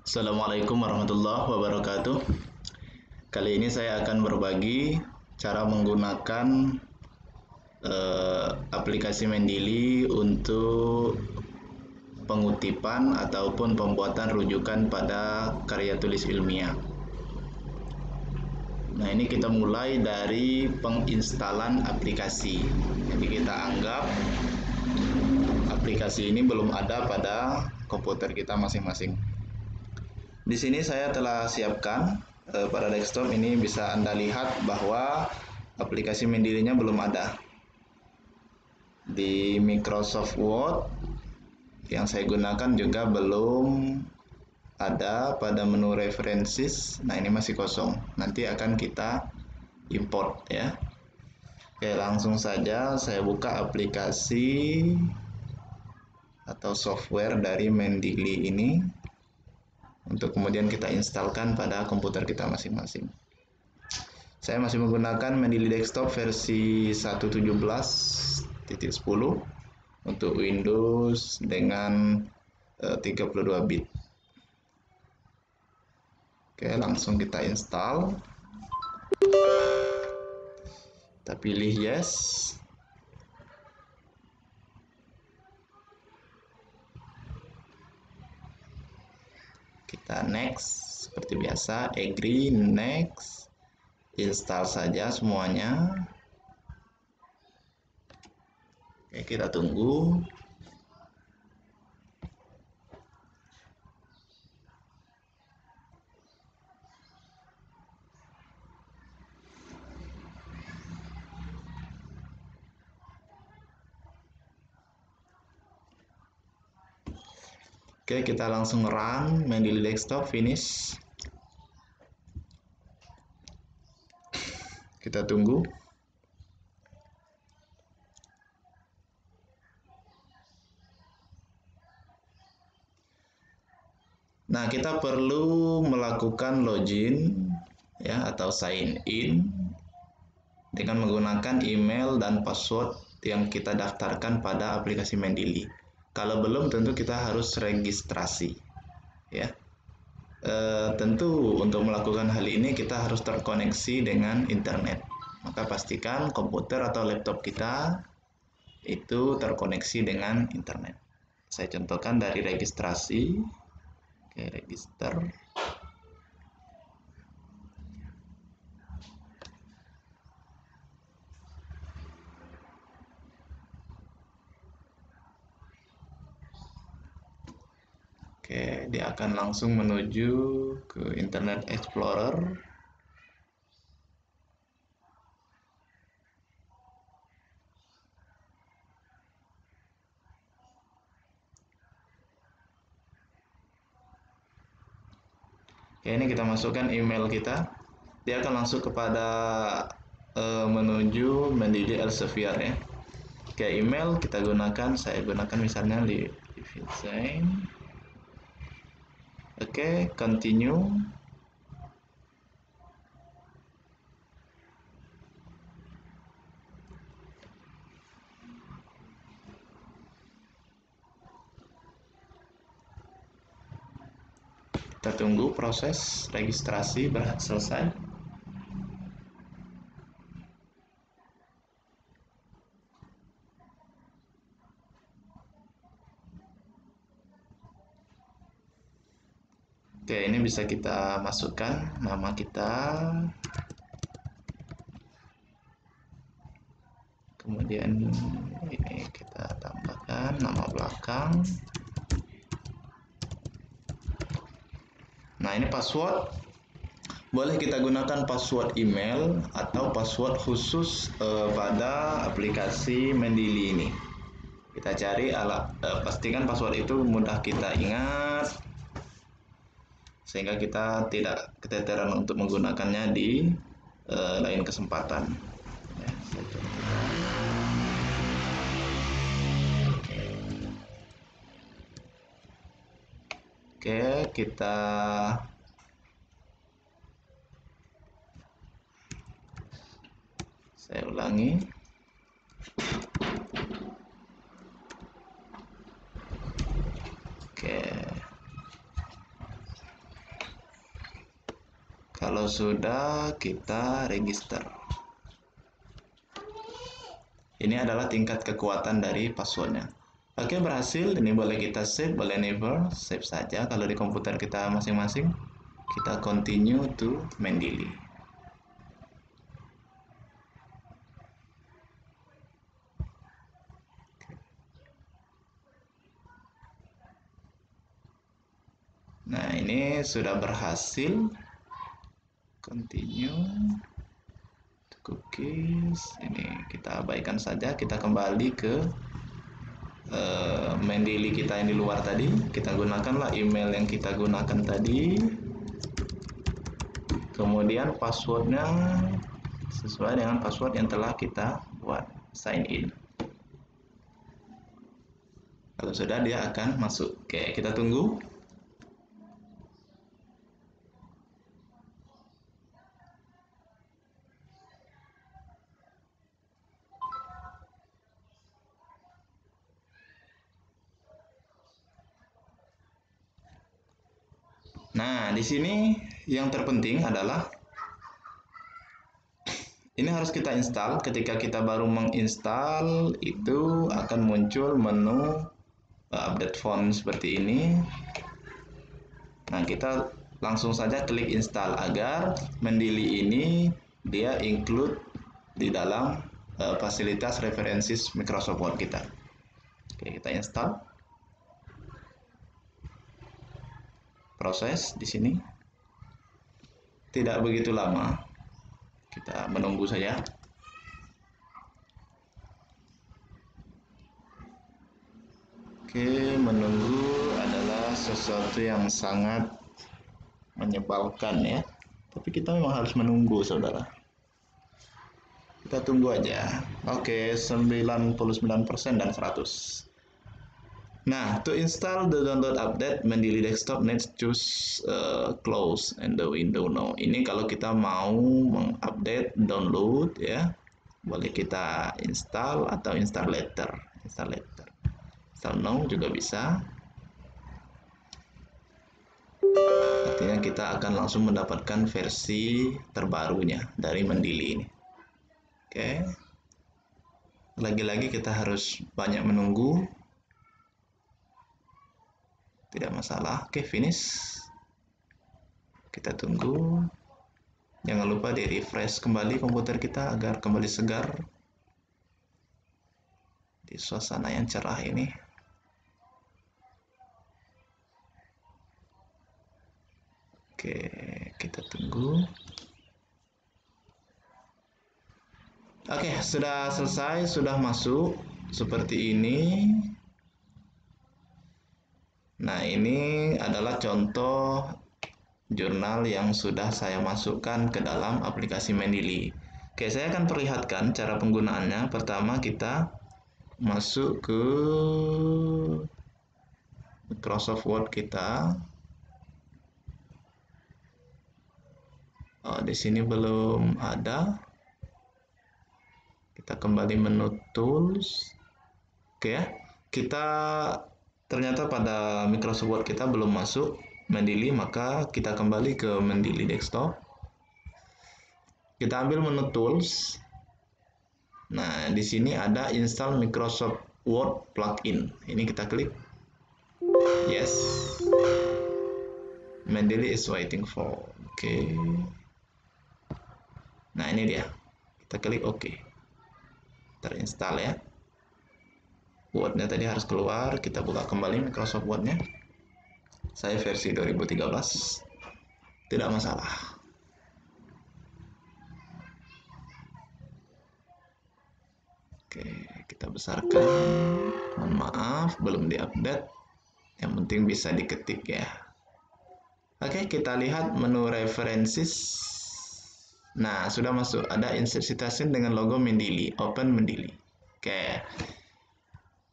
Assalamualaikum warahmatullahi wabarakatuh. Kali ini saya akan berbagi cara menggunakan aplikasi Mendeley untuk pengutipan ataupun pembuatan rujukan pada karya tulis ilmiah. Nah, ini kita mulai dari penginstalan aplikasi. Jadi kita anggap aplikasi ini belum ada pada komputer kita masing-masing. Di sini saya telah siapkan pada desktop ini, bisa Anda lihat bahwa aplikasi Mendeley-nya belum ada. Di Microsoft Word yang saya gunakan juga belum ada pada menu references. Nah, ini masih kosong. Nanti akan kita import ya. Oke, langsung saja saya buka aplikasi atau software dari Mendeley ini untuk kemudian kita instalkan pada komputer kita masing-masing. Saya masih menggunakan Mendeley Desktop versi 1.17.10 untuk Windows dengan 32 bit. Oke, langsung kita install. Kita pilih yes. Kita next seperti biasa, agree, next, install saja semuanya. Oke, kita tunggu. Oke, kita langsung run Mendeley Desktop, finish. Kita tunggu. Nah, kita perlu melakukan login ya atau sign in dengan menggunakan email dan password yang kita daftarkan pada aplikasi Mendeley. Kalau belum, tentu kita harus registrasi ya. Tentu untuk melakukan hal ini kita harus terkoneksi dengan internet. Maka pastikan komputer atau laptop kita itu terkoneksi dengan internet. Saya contohkan dari registrasi. Oke, register. Oke, dia akan langsung menuju ke Internet Explorer. Oke, ini kita masukkan email kita. Dia akan langsung kepada menuju Mendeley Elsevier ya. Oke, email kita gunakan, saya gunakan misalnya di Design. Oke, continue. Kita tunggu proses registrasi selesai. Oke, ini bisa kita masukkan nama kita. Kemudian ini kita tambahkan nama belakang. Nah, ini password. Boleh kita gunakan password email atau password khusus pada aplikasi Mendeley ini. Kita cari pastikan password itu mudah kita ingat sehingga kita tidak keteteran untuk menggunakannya di lain kesempatan. Ya, Oke, saya ulangi. Oke. Kalau sudah, kita register. Ini adalah tingkat kekuatan dari passwordnya. Oke, berhasil. Ini boleh kita save, boleh never. Save saja kalau di komputer kita masing-masing. Kita continue to Mendeley. Nah, ini sudah berhasil. Continue. Cookies. Ini kita abaikan saja. Kita kembali ke Mendeley kita yang di luar tadi. Kita gunakanlah email yang kita gunakan tadi. Kemudian passwordnya sesuai dengan password yang telah kita buat, sign in. Kalau sudah, dia akan masuk. Oke, kita tunggu. Nah, di sini yang terpenting adalah ini harus kita install. Ketika kita baru menginstal, itu akan muncul menu update font seperti ini. Nah, kita langsung saja klik install agar Mendeley ini dia include di dalam fasilitas referensis Microsoft Word kita. Oke, kita install. Proses di sini tidak begitu lama. Kita menunggu saja. Oke, menunggu adalah sesuatu yang sangat menyebalkan ya. Tapi kita memang harus menunggu, saudara. Kita tunggu aja. Oke, 99% dan 100. Nah, to install the download update, Mendeley desktop needs choose close and the window now. Ini kalau kita mau mengupdate download ya, boleh kita install atau install later. Install now juga bisa. Artinya kita akan langsung mendapatkan versi terbarunya dari Mendeley ini. Oke. Lagi-lagi kita harus banyak menunggu. Tidak masalah. Oke, finish. Kita tunggu. Jangan lupa di refresh kembali komputer kita agar kembali segar di suasana yang cerah ini. Oke, kita tunggu. Oke, sudah selesai, sudah masuk seperti ini. Nah, ini adalah contoh jurnal yang sudah saya masukkan ke dalam aplikasi Mendeley. Oke, saya akan perlihatkan cara penggunaannya. Pertama, kita masuk ke Microsoft Word kita. Oh, di sini belum ada. Kita kembali menu Tools. Oke ya, kita ternyata pada Microsoft Word kita belum masuk Mendeley, maka kita kembali ke Mendeley Desktop. Kita ambil menu Tools. Nah, di sini ada Install Microsoft Word Plugin. Ini kita klik. Yes. Mendeley is waiting for. Oke. Nah, ini dia. Kita klik OK. Terinstall ya. Word-nya tadi harus keluar. Kita buka kembali Microsoft Word-nya. Saya versi 2013. Tidak masalah. Oke, kita besarkan. Mohon maaf, belum diupdate. Yang penting bisa diketik ya. Oke, kita lihat menu references. Nah, sudah masuk. Ada insert citation dengan logo Mendeley. Open Mendeley. Oke.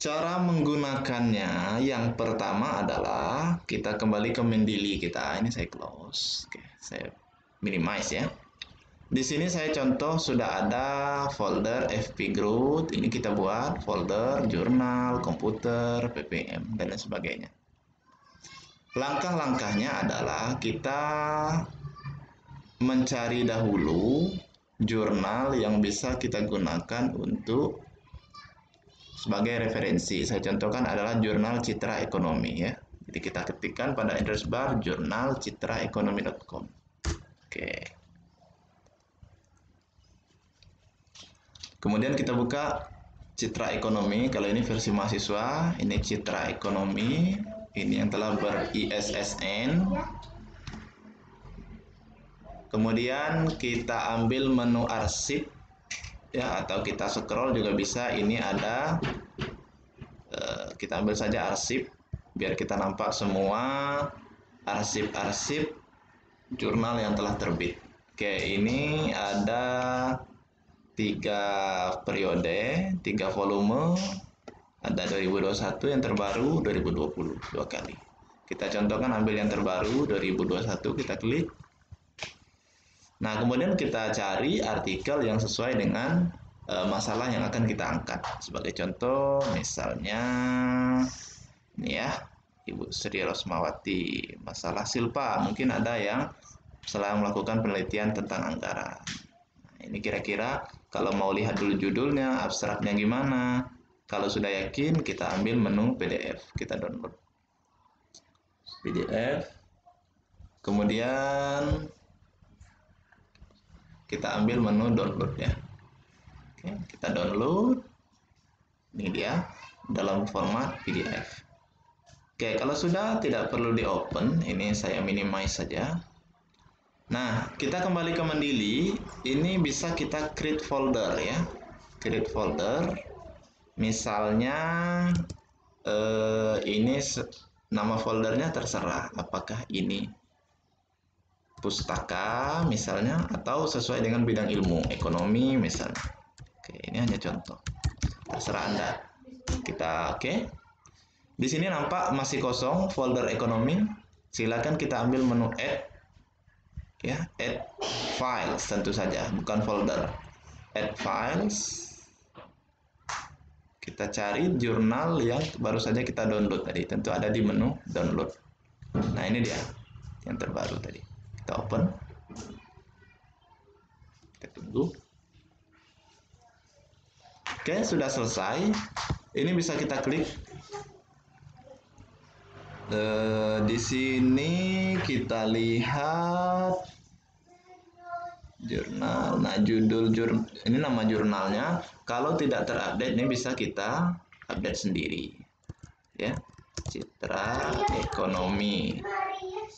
Cara menggunakannya yang pertama adalah kita kembali ke Mendeley kita. Ini saya close. Oke, saya minimize ya. Di sini saya contoh sudah ada folder FP Group. Ini kita buat folder jurnal, komputer, PPM dan lain sebagainya. Langkah-langkahnya adalah kita mencari dahulu jurnal yang bisa kita gunakan untuk sebagai referensi. Saya contohkan adalah jurnal Citra Ekonomi ya. Jadi kita ketikkan pada address bar jurnal citraekonomi.com. Oke. Kemudian kita buka Citra Ekonomi. Kalau ini versi mahasiswa, ini Citra Ekonomi. Ini yang telah ber-ISSN. Kemudian kita ambil menu arsip ya, atau kita scroll juga bisa. Ini ada kita ambil saja arsip biar kita nampak semua arsip-arsip jurnal yang telah terbit. Oke, ini ada 3 periode, 3 volume, ada 2021 yang terbaru, 2020 2 kali. Kita contohkan ambil yang terbaru 2021, kita klik. Nah, kemudian kita cari artikel yang sesuai dengan masalah yang akan kita angkat. Sebagai contoh, misalnya ini ya, Ibu Sri Rosmawati, masalah silpa. Mungkin ada yang setelah melakukan penelitian tentang anggaran. Nah, ini kira-kira kalau mau lihat dulu judulnya, abstraknya gimana. Kalau sudah yakin, kita ambil menu PDF, kita download PDF. Kemudian kita ambil menu download ya. Oke, kita download. Ini dia dalam format PDF. Oke, kalau sudah tidak perlu di open, ini saya minimize saja. Nah, kita kembali ke Mendeley. Ini bisa kita create folder ya. Create folder. Misalnya ini nama foldernya terserah. Apakah ini pustaka misalnya, atau sesuai dengan bidang ilmu ekonomi misalnya. Oke, ini hanya contoh, terserah Anda. Kita oke. Di sini nampak masih kosong folder ekonomi. Silakan kita ambil menu add ya, add files tentu saja, bukan folder. Add files. Kita cari jurnal yang baru saja kita download tadi, tentu ada di menu download. Nah, ini dia yang terbaru tadi. Kita open, kita tunggu. Oke, sudah selesai. Ini bisa kita klik. Di sini kita lihat jurnal. Nah, judul jurnal ini, nama jurnalnya. Kalau tidak terupdate, ini bisa kita update sendiri. Ya, Citra Ekonomi.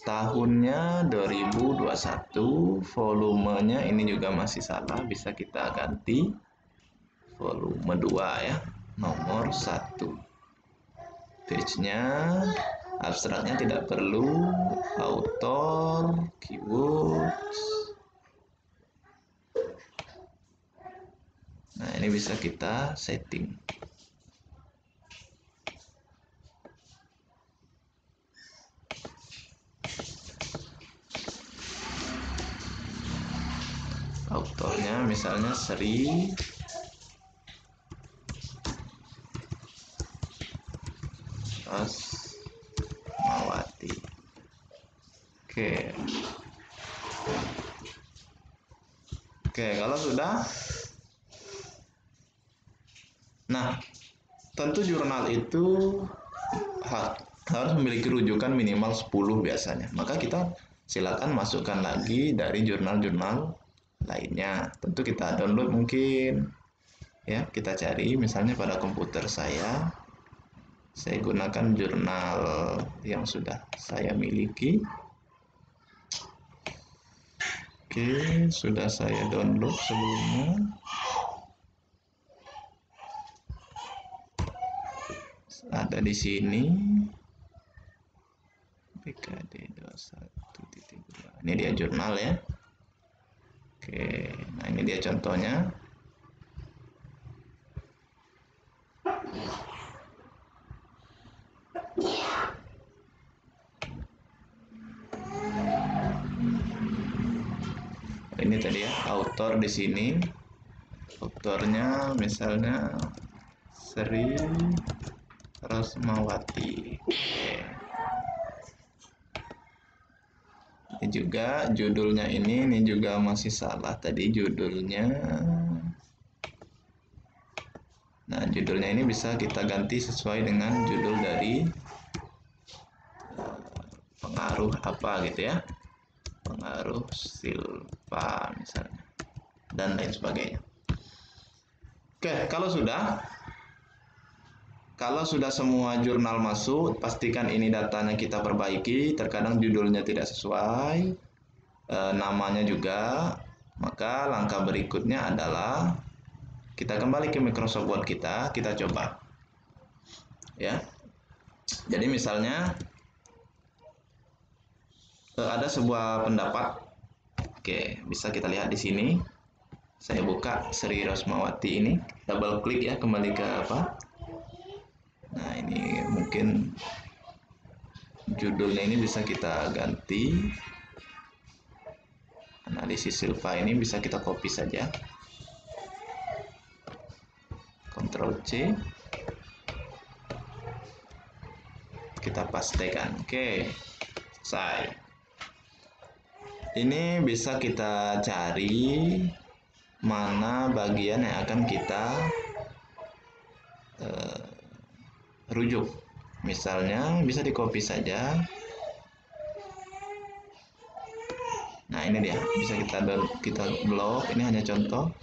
Tahunnya 2021, volumenya ini juga masih salah, bisa kita ganti volume 2 ya, nomor 1. Page-nya, abstraknya tidak perlu, author, keywords. Nah, ini bisa kita setting. Autornya misalnya Sri Rosmawati. Oke, kalau sudah, nah, tentu jurnal itu harus memiliki rujukan minimal 10 biasanya. Maka kita silakan masukkan lagi dari jurnal-jurnal lainnya. Tentu kita download mungkin ya, kita cari misalnya pada komputer saya gunakan jurnal yang sudah saya miliki. Oke, sudah saya download sebelumnya. Ada di sini BKD 21.2. Ini dia jurnal ya. Oke, nah ini dia contohnya. Ini tadi ya, author di sini. Autornya misalnya Sri Rosmawati. Oke. Ini juga judulnya ini juga masih salah tadi judulnya. Nah, judulnya ini bisa kita ganti sesuai dengan judul dari pengaruh apa gitu ya. Pengaruh silpa misalnya dan lain sebagainya. Oke, kalau sudah semua jurnal masuk, pastikan ini datanya kita perbaiki. Terkadang judulnya tidak sesuai, namanya juga. Maka langkah berikutnya adalah kita kembali ke Microsoft Word kita coba. Ya. Jadi misalnya ada sebuah pendapat. Oke, bisa kita lihat di sini. Saya buka Sri Rosmawati ini, double klik ya, kembali ke apa? Nah, ini mungkin judulnya ini bisa kita ganti. Analisis silpa ini bisa kita copy saja. Ctrl C. Kita pastekan. Oke. Selesai. Ini bisa kita cari mana bagian yang akan kita rujuk. Misalnya bisa di copy saja. Nah, ini dia, bisa kita blok. Ini hanya contoh.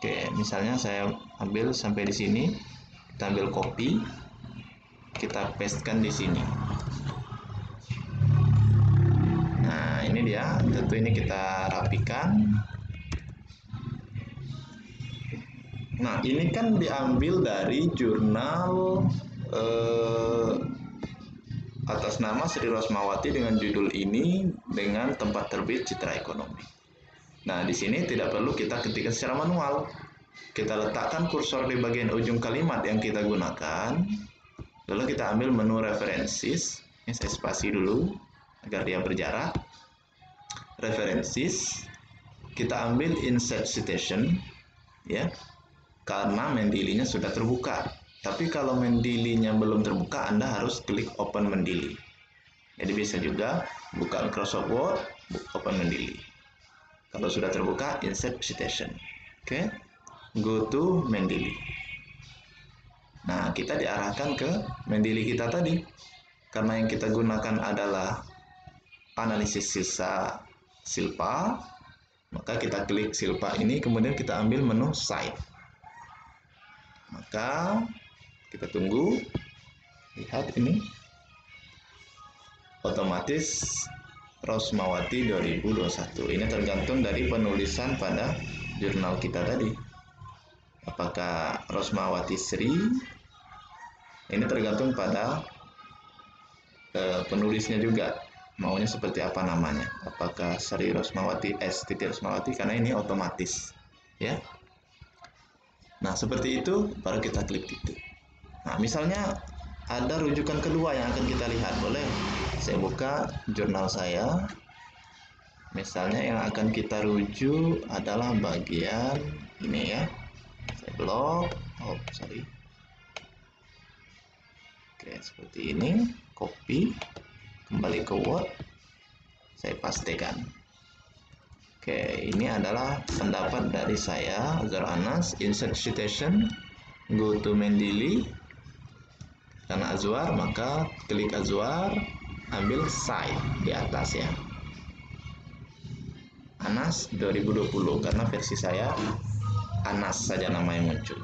Oke, misalnya saya ambil sampai di sini. Kita ambil copy. Kita pastekan di sini. Nah, ini dia. Tentu ini kita rapikan. Nah, ini kan diambil dari jurnal atas nama Sri Rosmawati dengan judul ini dengan tempat terbit Citra Ekonomi. Nah, di sini tidak perlu kita ketikkan secara manual. Kita letakkan kursor di bagian ujung kalimat yang kita gunakan. Lalu kita ambil menu references. Ini saya spasi dulu agar dia berjarak. References. Kita ambil insert citation, ya, karena Mendeley-nya sudah terbuka. Tapi kalau Mendeley-nya belum terbuka, Anda harus klik Open Mendeley. Jadi bisa juga buka Microsoft Word, Open Mendeley. Kalau sudah terbuka, insert citation. Oke, go to Mendeley. Nah, kita diarahkan ke Mendeley kita tadi. Karena yang kita gunakan adalah analisis sisa silpa, maka kita klik silpa ini, kemudian kita ambil menu Site. Maka kita tunggu. Lihat ini. Otomatis Rosmawati 2021. Ini tergantung dari penulisan pada jurnal kita tadi. Apakah Rosmawati Sri? Ini tergantung pada penulisnya juga. Maunya seperti apa namanya? Apakah Sri Rosmawati S. Rosmawati? Karena ini otomatis, ya. Nah, seperti itu baru kita klik itu. Nah, misalnya ada rujukan kedua yang akan kita lihat. Boleh saya buka jurnal saya. Misalnya yang akan kita rujuk adalah bagian ini ya. Saya blok. Oh, sorry. Oke, seperti ini. Copy. Kembali ke Word. Saya pastekan. Oke, ini adalah pendapat dari saya, Azhar Anas. Insert citation. Go to Mendeley. Karena Azwar, maka klik Azwar, ambil Site di atas ya. Anas 2020, karena versi saya Anas saja namanya muncul.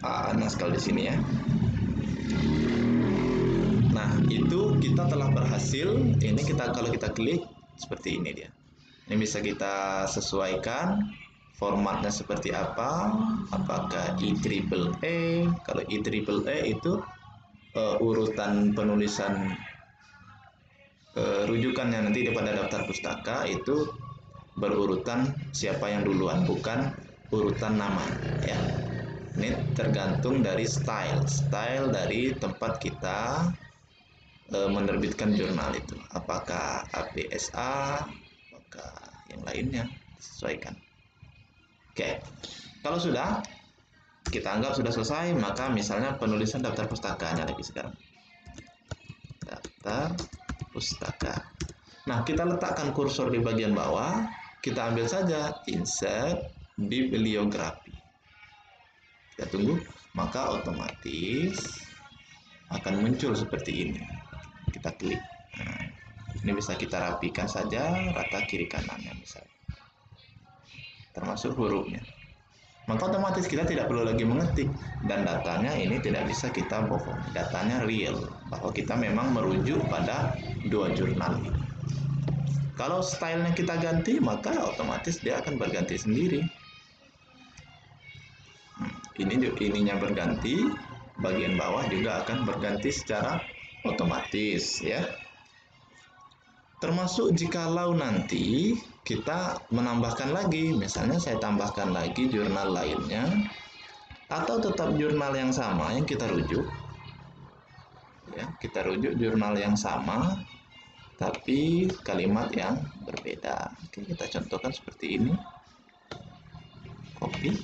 Anas kalau di sini ya. Nah, itu kita telah berhasil. Ini kalau kita klik seperti ini dia. Ini bisa kita sesuaikan formatnya seperti apa. Apakah IEEE? Kalau IEEE itu urutan penulisan rujukannya nanti pada daftar pustaka itu berurutan siapa yang duluan, bukan urutan nama ya. Ini tergantung dari style dari tempat kita menerbitkan jurnal itu, apakah APSA, apakah yang lainnya, sesuaikan. Oke, kalau sudah, kita anggap sudah selesai, maka misalnya penulisan daftar pustakanya lagi sekarang. Daftar pustaka. Nah, kita letakkan kursor di bagian bawah, kita ambil saja insert bibliografi. Kita tunggu, maka otomatis akan muncul seperti ini. Kita klik. Nah, ini bisa kita rapikan saja rata kiri kanannya misalnya, termasuk hurufnya. Maka otomatis kita tidak perlu lagi mengetik, dan datanya ini tidak bisa kita bohong. Datanya real, bahwa kita memang merujuk pada dua jurnal ini. Kalau stylenya kita ganti, maka otomatis dia akan berganti sendiri. Ininya berganti, bagian bawah juga akan berganti secara otomatis ya. Termasuk jikalau nanti kita menambahkan lagi, misalnya saya tambahkan lagi jurnal lainnya, atau tetap jurnal yang sama yang kita rujuk ya, kita rujuk jurnal yang sama tapi kalimat yang berbeda. Oke, kita contohkan seperti ini, copy,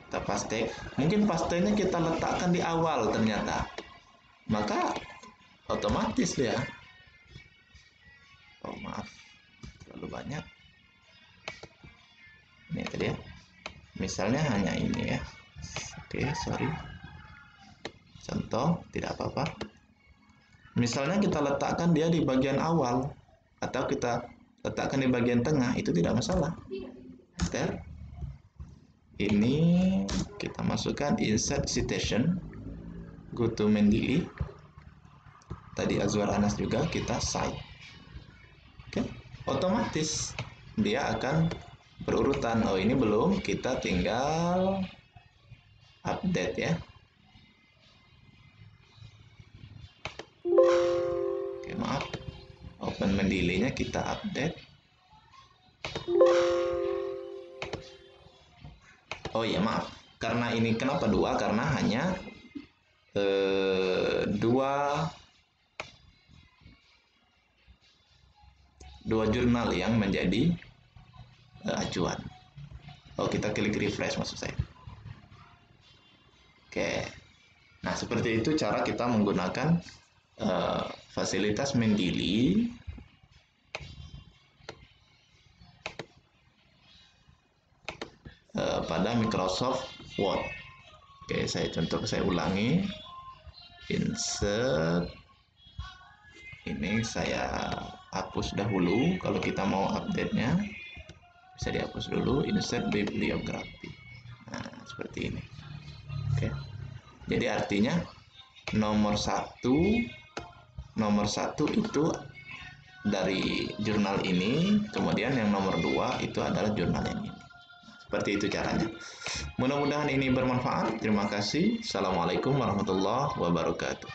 kita paste. Mungkin pastenya kita letakkan di awal ternyata, maka otomatis dia, oh maaf terlalu banyak ini tadi ya, misalnya hanya ini ya. Oke, sorry, contoh tidak apa-apa. Misalnya kita letakkan dia di bagian awal atau kita letakkan di bagian tengah, itu tidak masalah. Enter. Ini kita masukkan insert citation, go to Mendeley. Tadi Azwar Anas juga kita cite. Oke, otomatis dia akan berurutan. Oh, ini belum, kita tinggal update ya. Oke, maaf, open Mendeley-nya kita update. Oh iya, maaf, karena ini kenapa dua, karena hanya dua jurnal yang menjadi acuan. Oh, kita klik refresh maksud saya. Oke, nah seperti itu cara kita menggunakan fasilitas Mendeley pada Microsoft Word. Oke, saya ulangi, insert, ini saya hapus dahulu. Kalau kita mau update-nya bisa dihapus dulu, insert bibliografi. Nah, seperti ini. Oke, jadi artinya nomor satu itu dari jurnal ini, kemudian yang nomor 2 itu adalah jurnal yang ini. Seperti itu caranya. Mudah-mudahan ini bermanfaat. Terima kasih. Assalamualaikum warahmatullahi wabarakatuh.